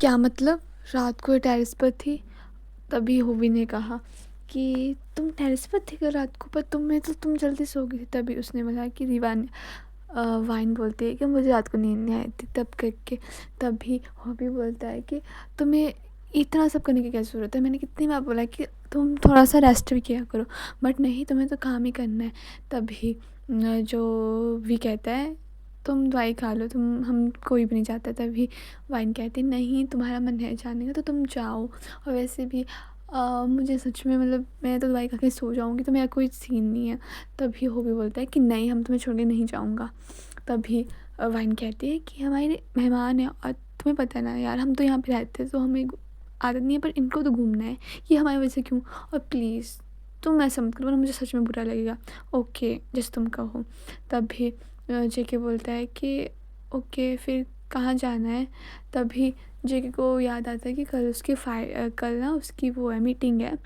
क्या मतलब? रात को टेरेस पर थी। तभी हुबी ने कहा कि तुम टेरेस पर थी कल रात को, पर तुम जल्दी सो गई थी। तभी उसने बोला कि दीवान वाइन बोलती है कि मुझे रात को नींद नहीं आई थी तब करके। तभी हॉबी बोलता है कि तुम्हें इतना सब करने की क्या ज़रूरत है, मैंने कितनी बार बोला कि तुम थोड़ा सा रेस्ट भी किया करो, बट नहीं, तुम्हें तो काम ही करना है। तभी जो भी कहता है तुम दवाई खा लो, तुम हम कोई भी नहीं चाहता। तभी वाइन कहती नहीं, तुम्हारा मन है जाने का तो तुम जाओ, और वैसे भी मुझे सच में मतलब मैं तो दवाई खा के सो जाऊँगी, तो मेरा कोई सीन नहीं है। तभी वो भी बोलता है कि नहीं, हम तुम्हें छोड़ के नहीं जाऊँगा। तभी वाइन कहती है कि हमारे मेहमान हैं और तुम्हें पता है ना यार, हम तो यहाँ पे रहते हैं तो हमें आदत नहीं है, पर इनको तो घूमना है, ये हमारी वजह से क्यों? और प्लीज़ तुम ऐसा मत करो वरना मुझे सच में बुरा लगेगा। ओके, जैसे तुम कहो। तभी जेके बोलता है कि ओके फिर कहाँ जाना है? तभी जेके को याद आता है कि कल ना उसकी वो है, मीटिंग है,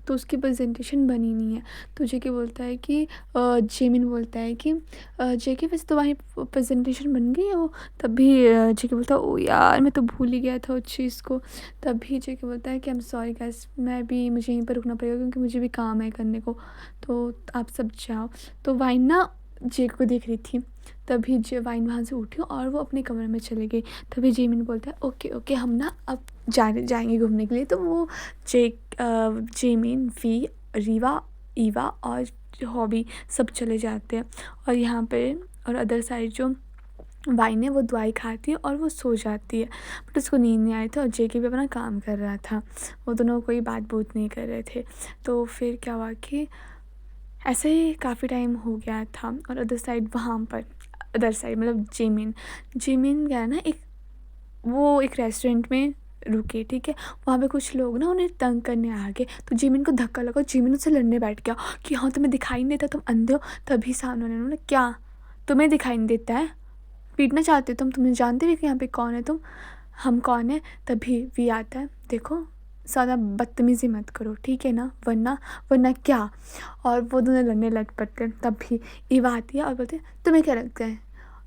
तो उसकी प्रेजेंटेशन बनी नहीं है। तो जेके बोलता है कि जेमिन बोलता है कि जेके वैसे तुम्हारी प्रेजेंटेशन बन गई है वो। तभी जेके बोलता है ओ यार, मैं तो भूल ही गया था उस चीज़ को। तभी जेके बोलता है कि आई एम सॉरी गाइस, मुझे यहीं पर रुकना पड़ेगा क्योंकि मुझे भी काम है करने को, तो आप सब जाओ। तो वाइन ना जेके को देख रही थी। तभी वाइन वहाँ से उठी और वो अपने कमरे में चली गई। तभी जेमिन बोलता है ओके ओके, हम ना अब जाएंगे घूमने के लिए। तो वो जेमिन, वी, रीवा, ईवा और हॉबी सब चले जाते हैं। और यहाँ पे और अदर साइड जो वाइन है वो दवाई खाती है और वो सो जाती है, बट उसको नींद नहीं आई थी और जेके भी अपना काम कर रहा था। वो दोनों कोई बात बूत नहीं कर रहे थे। तो फिर क्या हुआ कि ऐसे ही काफ़ी टाइम हो गया था और अदर साइड वहाँ पर अदर साइड मतलब जिमिन गया ना एक रेस्टोरेंट में रुके, ठीक है। वहाँ पे कुछ लोग ना उन्हें तंग करने आ गए, तो जिमिन को धक्का लगा, जिमिन उससे लड़ने बैठ गया कि हाँ तुम्हें दिखाई नहीं देता, तुम अंधे हो। तभी सामने वाले ने बोला क्या तुम्हें दिखाई नहीं देता है, पीटना चाहते हो तुम्हें जानते भी कि यहाँ पे कौन है तुम, हम कौन है। तभी वी आता है, देखो ज़्यादा बदतमीज़ी मत करो ठीक है ना, वरना वरना क्या। और वो दोनों लड़ने लग पड़ते हैं। तभी ईवा आती है और बोलते हैं तुम्हें क्या लगता है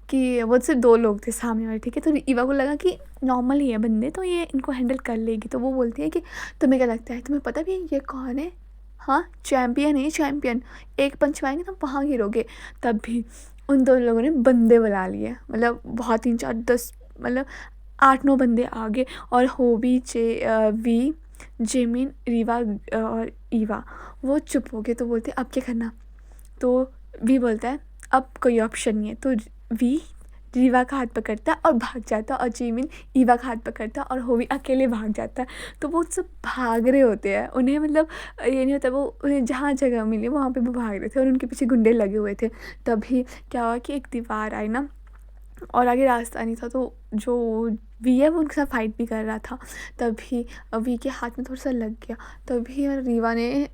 कि वो सिर्फ दो लोग थे सामने वाले, ठीक है। तो ईवा को लगा कि नॉर्मल ही है बंदे, तो ये इनको हैंडल कर लेगी। तो वो बोलती है कि तुम्हें क्या लगता है, तुम्हें पता भी है ये कौन है? हाँ, चैम्पियन है, चैम्पियन, एक पंच मारेंगे तुम वहाँ गिरोगे। तब भी उन दोनों लोगों ने बंदे बुला लिए, मतलब बहुत 3 4 10 मतलब 8 9 बंदे आ गए। और होबी वी, जेमिन, रीवा और ईवा वो चुप हो गए। तो बोलते अब क्या करना? तो वी बोलता है अब कोई ऑप्शन नहीं है। तो वी रीवा का हाथ पकड़ता है और भाग जाता है, और जेमिन ईवा का हाथ पकड़ता है और होवी अकेले भाग जाता है। तो वो सब भाग रहे होते हैं, उन्हें मतलब ये नहीं होता, वो उन्हें जहाँ जगह मिली वहाँ पे वो भाग रहे थे और उनके पीछे गुंडे लगे हुए थे। तभी क्या हुआ कि एक दीवार आई ना और आगे रास्ता नहीं था, तो जो वी है वो उनके साथ फाइट भी कर रहा था। तभी वी के हाथ में थोड़ा सा लग गया। तभी रीवा ने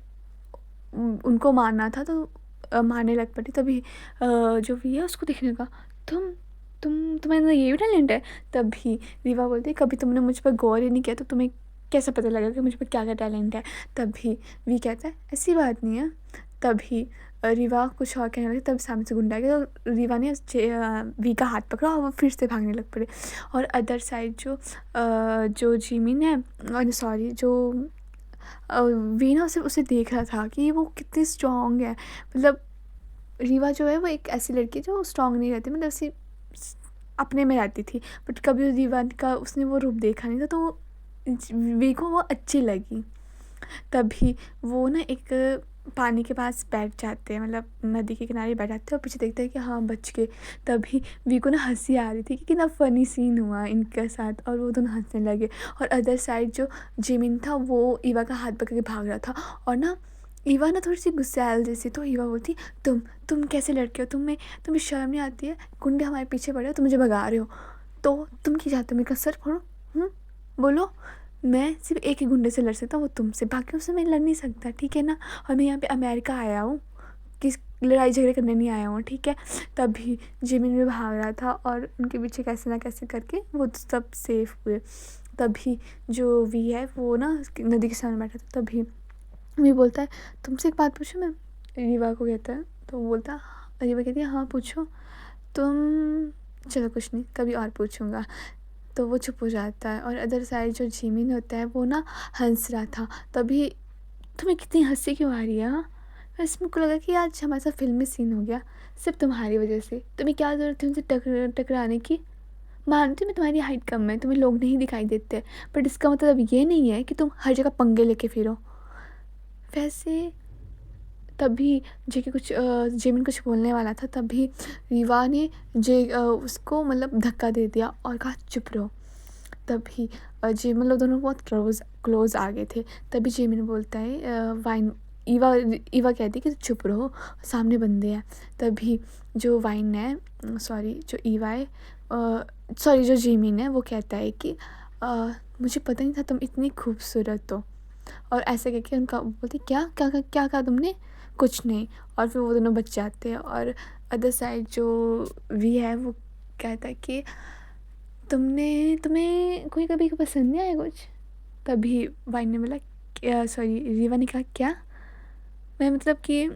उनको मारना था, तो मारने लग पड़ी। तभी जो वी है उसको देखने लगा, तुम्हें अंदर ये भी टैलेंट है। तभी रीवा बोलती कभी तुमने मुझ पर गौर ही नहीं किया, तो तुम्हें कैसे पता लगा कि मुझ पर क्या क्या टैलेंट है? तभी वी कहता है ऐसी बात नहीं है। तभी रीवा कुछ और कहने लगी, तब सामने से गुंडा आ गया, तो रीवा ने वी का हाथ पकड़ा और वो फिर से भागने लग पड़े। और अदर साइड जो जिमिन है, सॉरी जो वी ना उसे देख रहा था कि वो कितनी स्ट्रॉन्ग है। मतलब रीवा जो है वो एक ऐसी लड़की जो स्ट्रॉन्ग नहीं रहती, मतलब ऐसी अपने में रहती थी, बट कभी रीवा का उसने वो रूप देखा नहीं था, तो वी को वो अच्छी लगी। तभी वो ना एक पानी के पास बैठ जाते हैं, मतलब नदी के किनारे बैठ जाते हैं और पीछे देखते हैं कि हाँ बच गए। तभी वी को ना हंसी आ रही थी कि कितना फ़नी सीन हुआ इनके साथ, और वो दोनों हंसने लगे। और अदर साइड जो जिमिन था वो ईवा का हाथ पकड़ के भाग रहा था, और ना ईवा ना थोड़ी सी गुस्सैल जैसी। तो ईवा बोलती तुम कैसे लड़के हो, तुम्हें शर्म नहीं आती है, गुंडे हमारे पीछे पड़े हो, तुम मुझे भगा रहे हो, तो तुम क्या चाहते हो, मेरे का सर फोड़ो? बोलो, मैं सिर्फ एक ही गुंडे से लड़ सकता हूँ, वो तुमसे, बाकी उससे मैं लड़ नहीं सकता, ठीक है ना। और मैं यहाँ पे अमेरिका आया हूँ, किस लड़ाई झगड़े करने नहीं आया हूँ, ठीक है। तभी जिमिन भी भाग रहा था और उनके पीछे कैसे ना कैसे करके वो सब सेफ हुए। तभी जो वी है वो ना नदी के सामने बैठा था। तभी वी बोलता है तुमसे एक बात पूछूं मैं? रीवा को कहता है। तो वो बोलता रीवा कहती है हाँ पूछो। तुम, चलो कुछ नहीं, कभी और पूछूंगा। तो वो चुप हो जाता है और अदर साइड जो जिमिन होता है वो ना हंस रहा था। तभी तुम्हें कितनी हंसी क्यों आ रही है? हाँ, बस मेरे को लगा कि आज हमारे साथ फिल्मी सीन हो गया सिर्फ तुम्हारी वजह से। तुम्हें क्या ज़रूरत थी उनसे टकराने की? मानती हूँ मैं तुम्हारी हाइट कम है, तुम्हें लोग नहीं दिखाई देते, बट इसका मतलब ये नहीं है कि तुम हर जगह पंगे लेके फिरो। वैसे तभी जेमिन कुछ बोलने वाला था, तभी रीवा ने उसको मतलब धक्का दे दिया और कहा चुप रहो। तभी जेमिन लोग दोनों बहुत क्लोज आ गए थे। तभी जेमिन बोलता है वाइन ईवा ईवा कहती है कि चुप रहो, सामने बंदे हैं। तभी जो वाइन है, सॉरी जो ईवा है, सॉरी जो जेमिन है, वो कहता है कि मुझे पता नहीं था तुम इतनी खूबसूरत हो। और ऐसे करके उनका बोलते क्या क्या क्या क्या कहा तुमने? कुछ नहीं। और फिर वो दोनों बच जाते हैं। और अदर साइड जो वी है वो कहता है कि तुम्हें कोई कभी पसंद नहीं आया कुछ? तभी वाइन ने बोला क्या, सॉरी रीवा ने कहा क्या? मैं मतलब कि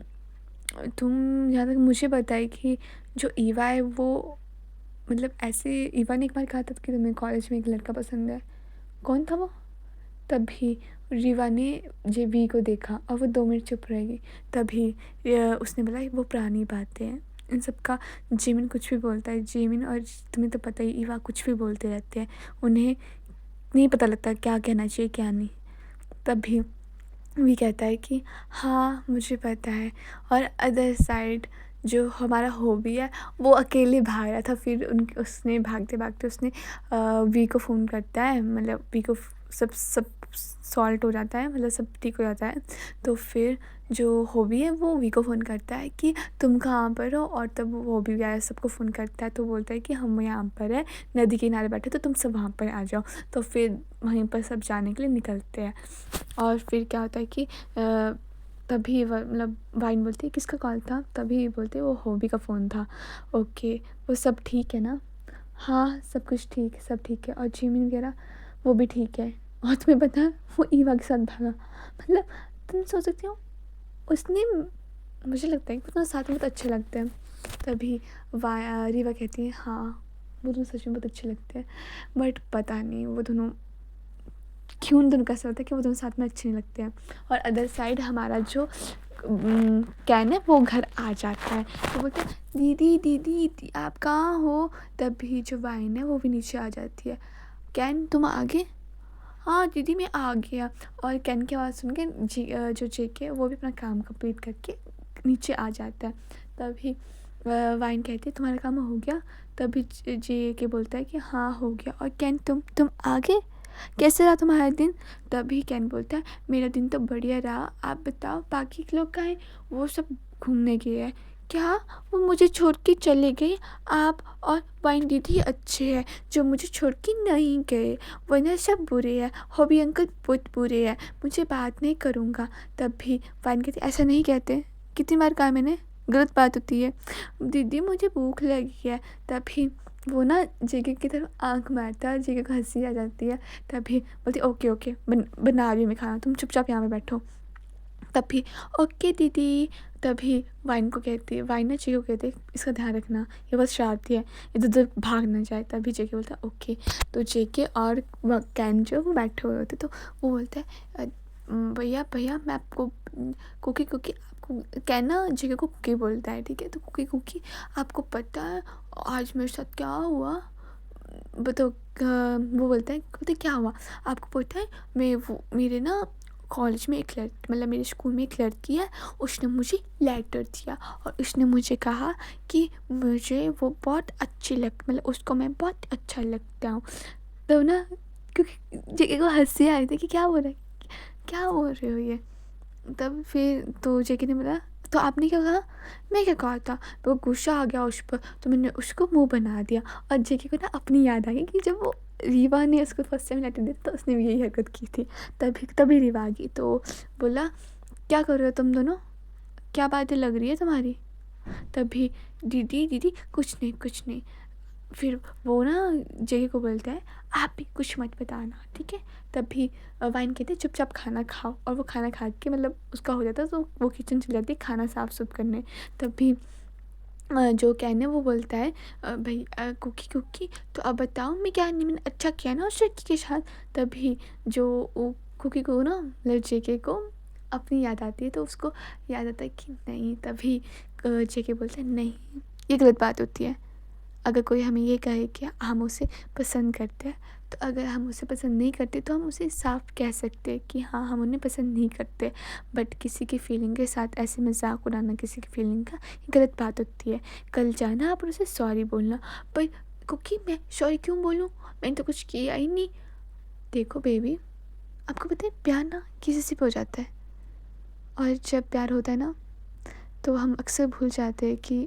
तुम, जहाँ तक मुझे पता है कि जो ईवा है वो मतलब ऐसे, ईवा ने एक बार कहा था कि तुम्हें कॉलेज में एक लड़का पसंद है। कौन था वो? तभी रीवा ने जेबी को देखा और वो 2 मिनट चुप रह गई। तभी उसने बोला वो पुरानी बातें हैं इन सब का। जेमिन कुछ भी बोलता है, जेमिन और तुम्हें तो पता ही ईवा कुछ भी बोलते रहते हैं, उन्हें नहीं पता लगता क्या कहना चाहिए क्या नहीं। तभी वी कहता है कि हाँ मुझे पता है। और अदर साइड जो हमारा हॉबी है वो अकेले भाग रहा था, फिर उसने भागते भागते उसने वी को फ़ोन करता है, मतलब वी को सब सॉल्ट हो जाता है, मतलब सब ठीक हो जाता है। तो फिर जो हॉबी है वो वी को फ़ोन करता है कि तुम कहाँ पर हो, और तब वो हॉबी वगैरह सबको फ़ोन करता है। तो बोलता है कि हम यहाँ पर है, नदी के किनारे बैठे, तो तुम सब वहाँ पर आ जाओ। तो फिर वहीं पर सब जाने के लिए निकलते हैं। और फिर क्या होता है कि तभी मतलब वाइन बोलती है किसका कॉल था? तभी बोलते वो हॉबी का फ़ोन था। ओके, वो सब ठीक है ना? हाँ सब कुछ ठीक है, सब ठीक है। और जिमिन वगैरह वो भी ठीक है। और तुम्हें पता है वो ईवा के साथ भागा। मतलब तुम सोच सकते हो उसने, मुझे लगता है कि दोनों साथ में बहुत अच्छे लगते हैं। तभी रीवा कहती है हाँ वो दोनों सच में बहुत अच्छे लगते हैं, बट पता नहीं वो दोनों क्यों उन दोनों का ऐसा होता है कि वो दोनों साथ में अच्छे नहीं लगते हैं। और अदर साइड हमारा जो कैन है वो घर आ जाता है। तो बोलते हैं दीदी दीदी आप कहाँ हो? तभी जो वाइन है वो भी नीचे आ जाती है। कैन तुम आ गए? हाँ दीदी मैं आ गया। और कैन की आवाज़ सुन के जो जेके वो भी अपना काम कंप्लीट करके नीचे आ जाता है। तभी वाइन कहती है तुम्हारा काम हो गया? तभी जेके बोलता है कि हाँ हो गया। और कैन तुम आ गए, कैसे रहा तुम्हारा दिन? तभी कैन बोलता है मेरा दिन तो बढ़िया रहा, आप बताओ बाकी के लोग कहाँ हैं? वो सब घूमने गए हैं। क्या? वो मुझे छोड़ के चले गए? आप और वाइन दीदी अच्छे हैं जो मुझे छोड़ के नहीं गए, वरना सब बुरे हैं, हॉबी अंकल बहुत बुरे हैं, मुझे बात नहीं करूँगा। तभी वाइन कहती ऐसा नहीं कहते, कितनी बार कहा मैंने, गलत बात होती है। दीदी मुझे भूख लगी है। तभी वो ना जेके की तरफ आंख मारता है, जेके को हंसी आ जाती है। तभी बोलती ओके ओके बना रही हूँ मैं खाना, तुम चुपचाप यहाँ पे बैठो। तभी ओके दीदी। तभी वाइन को कहती है, वाइन ना जेके को कहती है इसका ध्यान रखना ये बहुत शरारती है, इधर उधर भाग ना जाए। तभी जेके बोलता है ओके। तो जेके और कैन जो वो बैठे हुए होते, तो वो बोलता है भैया भैया मैं आपको कुकी कुकी, आपको कहना जेके को कुकी बोलता है, ठीक है? तो कुकी कुकी आपको पता है आज मेरे साथ क्या हुआ? बताओ। वो बोलता है बोलते क्या हुआ? आपको पता है मेरे ना कॉलेज में एक लड़की, मतलब मेरे स्कूल में एक लड़की है, उसने मुझे लेटर दिया और उसने मुझे कहा कि मुझे वो बहुत अच्छी मतलब उसको मैं बहुत अच्छा लगता हूँ। तो ना क्योंकि जेके को हंसी आ रही थी कि क्या बोल रहा है, क्या बोल रहे हो ये? तब फिर तो जेके ने बोला तो आपने क्या कहा? मैं क्या कहा था? तो वो गुस्सा आ गया उस पर, तो मैंने उसको मुंह बना दिया। और जेके को ना अपनी याद आ गई कि जब वो रीवा ने उसको फर्स्ट टाइम लेटर दिया तो उसने भी यही हरकत की थी। तभी रीवा आ गई तो बोला क्या कर रहे हो तुम दोनों, क्या बातें लग रही है तुम्हारी? तभी दीदी दीदी कुछ नहीं कुछ नहीं। फिर वो ना जेके को बोलता है आप भी कुछ मत बताना, ठीक है? तभी वाइन कहते चुपचाप खाना खाओ। और वो खाना खा के मतलब उसका हो जाता है तो वो किचन चली जाती है खाना साफ सुफ करने। तभी जो कैन है वो बोलता है भई कुकी कुकी तो अब बताओ मैं क्या नहीं मैंने अच्छा किया ना उस लड़की के साथ। तभी जो वो कुकी को ना मतलब जेके को अपनी याद आती है तो उसको याद आता है कि नहीं। तभी जेके बोलता है नहीं ये गलत बात होती है। अगर कोई हमें ये कहे कि हम उसे पसंद करते हैं तो अगर हम उसे पसंद नहीं करते तो हम उसे साफ कह सकते हैं कि हाँ हम उन्हें पसंद नहीं करते। बट किसी की फीलिंग के साथ ऐसे मजाक उड़ाना किसी की फीलिंग का ये गलत बात होती है। कल जाना आप और उसे सॉरी बोलना। पर क्योंकि मैं सॉरी क्यों बोलूँ, मैंने तो कुछ किया ही नहीं। देखो बेबी, आपको पता है प्यार ना किसी से भी हो जाता है और जब प्यार होता है ना तो हम अक्सर भूल जाते हैं कि